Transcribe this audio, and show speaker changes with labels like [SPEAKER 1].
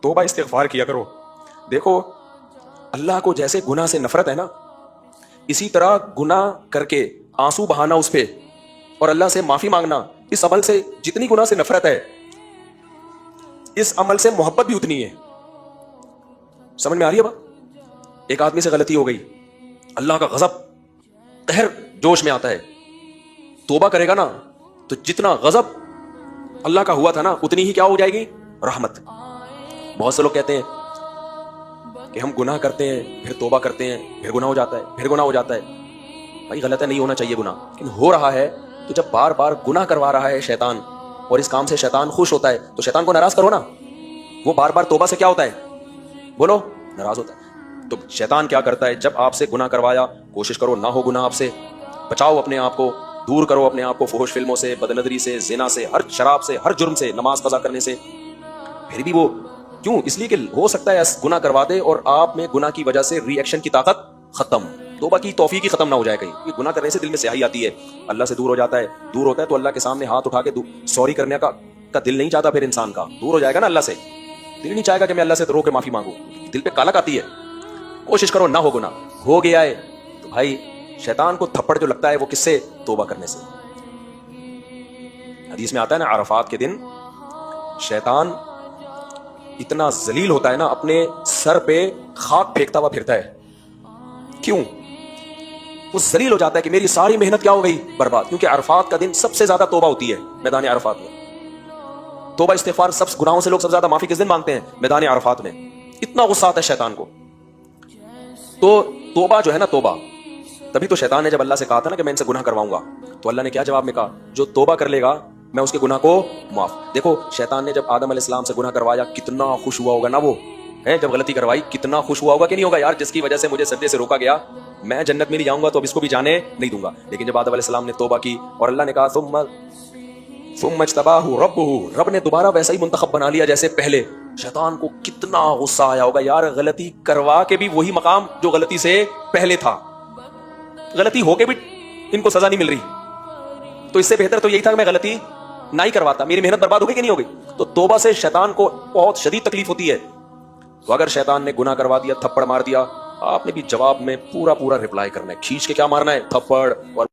[SPEAKER 1] توبہ استغفار کیا کرو. دیکھو اللہ کو جیسے گناہ سے نفرت ہے نا، اسی طرح گناہ کر کے آنسو بہانا اس پہ اور اللہ سے معافی مانگنا، اس عمل سے جتنی گناہ سے نفرت ہے اس عمل سے محبت بھی اتنی ہے. سمجھ میں آ رہی ہے بات؟ ایک آدمی سے غلطی ہو گئی، اللہ کا غضب قہر جوش میں آتا ہے، توبہ کرے گا نا تو جتنا غضب اللہ کا ہوا تھا نا اتنی ہی کیا ہو جائے گی؟ رحمت. بہت سے لوگ کہتے ہیں کہ ہم گناہ کرتے ہیں پھر توبہ کرتے ہیں پھر گناہ ہو جاتا ہے، پھر گناہ ہو جاتا ہے. بھائی غلط ہے، نہیں ہونا چاہیے گناہ، لیکن ہو رہا ہے تو جب بار بار گناہ کروا رہا ہے شیطان اور اس کام سے شیطان خوش ہوتا ہے تو شیطان کو ناراض کرو نا. وہ بار بار توبہ سے کیا ہوتا ہے؟ بولو، ناراض ہوتا ہے. تو شیطان کیا کرتا ہے؟ جب آپ سے گناہ کروایا، کوشش کرو نہ ہو گناہ آپ سے، بچاؤ اپنے آپ کو، دور کرو اپنے آپ کو فحش فلموں سے، بد نظری سے، زنا سے، ہر شراب سے، ہر جرم سے، نماز قضا کرنے سے. پھر بھی وہ کیوں؟ اس لیے کہ ہو سکتا ہے گناہ کروا دے اور آپ میں گناہ کی وجہ سے ری ایکشن کی طاقت ختم، توبہ کی توفیق ہی ختم نہ ہو جائے. کہیں یہ گناہ کرنے سے دل میں سیاہی آتی ہے، اللہ سے دور ہو جاتا ہے، دور ہوتا ہے تو اللہ کے سامنے ہاتھ اٹھا کے سوری کرنے کا دل نہیں چاہتا. پھر انسان کا دور ہو جائے گا نا اللہ سے، دل نہیں چاہے گا کہ میں اللہ سے رو کے معافی مانگوں، دل پہ کالک آتی ہے. کوشش کرو نہ ہو گناہ، ہو گیا ہے تو بھائی شیطان کو تھپڑ جو لگتا ہے وہ کس سے؟ توبہ کرنے سے. حدیث میں آتا ہے نا عرفات کے دن شیطان اتنا ذلیل ہوتا ہے نا، اپنے سر پہ خاک پھینکتا ہوا پھرتا ہے. کیوں؟ وہ ذلیل ہو جاتا ہے کہ میری ساری محنت کیا ہو گئی؟ برباد. کیونکہ عرفات کا دن سب سے زیادہ توبہ ہوتی ہے میدان عرفات میں. توبہ استغفار، سب گناہوں سے لوگ سب سے زیادہ معافی کس دن مانگتے ہیں؟ میدان عرفات میں. اتنا غصہ آتا ہے شیطان کو. تو توبہ جو ہے نا، توبہ، تبھی تو شیطان نے جب اللہ سے کہا تھا نا کہ میں ان سے گناہ کرواؤں گا، تو اللہ نے کیا جواب میں کہا؟ جو توبہ کر لے گا میں اس کے گناہ کو معاف. دیکھو شیطان نے جب آدم علیہ السلام سے گناہ کروایا کتنا خوش ہوا ہوگا نا وہ ہے، جب غلطی کروائی کتنا خوش ہوا ہوگا کہ نہیں ہوگا؟ یار جس کی وجہ سے مجھے سجدے سے روکا گیا، میں جنت میں نہیں جاؤں گا تو اب اس کو بھی جانے نہیں دوں گا. لیکن جب آدم علیہ السلام نے توبہ کی اور اللہ نے کہا ثم اجتباہ ربہ، رب نے دوبارہ ویسا ہی منتخب بنا لیا جیسے پہلے، شیطان کو کتنا غصہ آیا ہوگا. یار غلطی کروا کے بھی وہی مقام جو غلطی سے پہلے تھا، غلطی ہو کے بھی ان کو سزا نہیں مل رہی، تو اس سے بہتر تو یہی تھا کہ میں غلطی نہ ہی کرواتا. میری محنت برباد ہو گئی کہ نہیں ہو گئی؟ تو توبہ سے شیطان کو بہت شدید تکلیف ہوتی ہے. تو اگر شیطان نے گناہ کروا دیا، تھپڑ مار دیا، آپ نے بھی جواب میں پورا رپلائی کرنا ہے، کھینچ کے کیا مارنا ہے؟ تھپڑ. اور